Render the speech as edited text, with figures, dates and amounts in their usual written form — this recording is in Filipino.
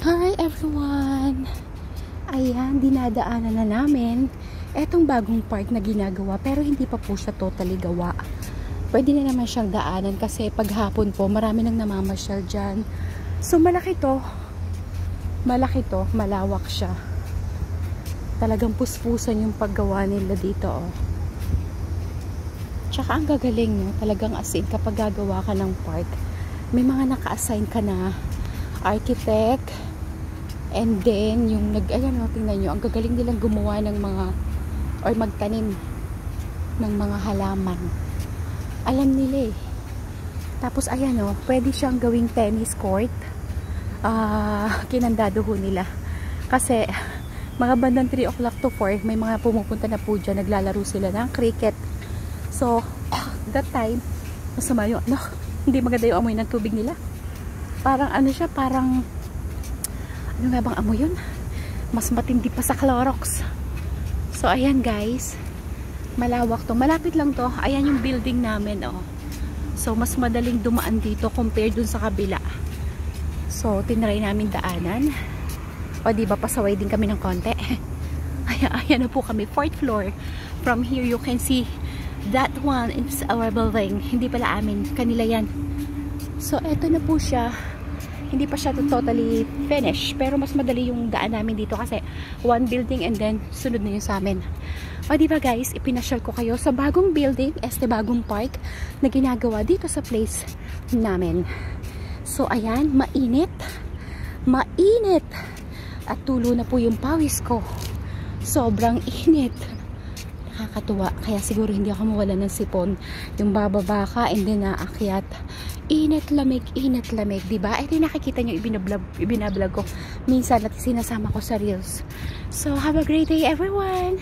Hi everyone! Ayan, dinadaanan na namin etong bagong park na ginagawa pero hindi pa po siya totally gawa. Pwede na naman siyang daanan kasi paghapon po marami nang namamasyal dyan. So malaki to, malawak siya. Talagang puspusan yung paggawa nila dito oh. Tsaka ang gagaling no, talagang as in kapag gagawa ka ng park, may mga naka-assign ka na architect. And then, yung ayan o, tingnan nyo, ang gagaling nilang gumawa ng mga, or magtanim ng mga halaman. Alam nila eh. Tapos, ayan o, pwede siyang gawing tennis court. Kinandado ho nila. Kasi, mga bandang 3 o'clock to 4, may mga pumupunta na po dyan, naglalaro sila ng cricket. So, that time, masama yung, hindi maganda yung amoy ng tubig nila. Parang ano siya, parang ano nga bang amoy yun? Mas matindi pa sa Clorox. So, ayan guys. Malawak to. Malapit lang to. Ayan yung building namin, oh. So, mas madaling dumaan dito compared dun sa kabila. So, tinry namin daanan. O, diba, pasaway din kami ng konti. Ayan na po kami. 4th floor. From here, you can see that one is our building. Hindi pala amin. Kanila yan. So, eto na po siya. Hindi pa siya totally finished. Pero mas madali yung daan namin dito kasi one building and then sunod na yun sa amin. O diba guys, ipinasyal ko kayo sa bagong building, bagong park na ginagawa dito sa place namin. So ayan, mainit. Mainit. At tulo na po yung pawis ko. Sobrang init. Nakakatuwa. Kaya siguro hindi ako mawala ng sipon. Yung bababa ka and then naakyat. Init lamig, diba? Ito yung nakikita nyo, ibinablog ko minsan at sinasama ko sa reels. So, have a great day everyone!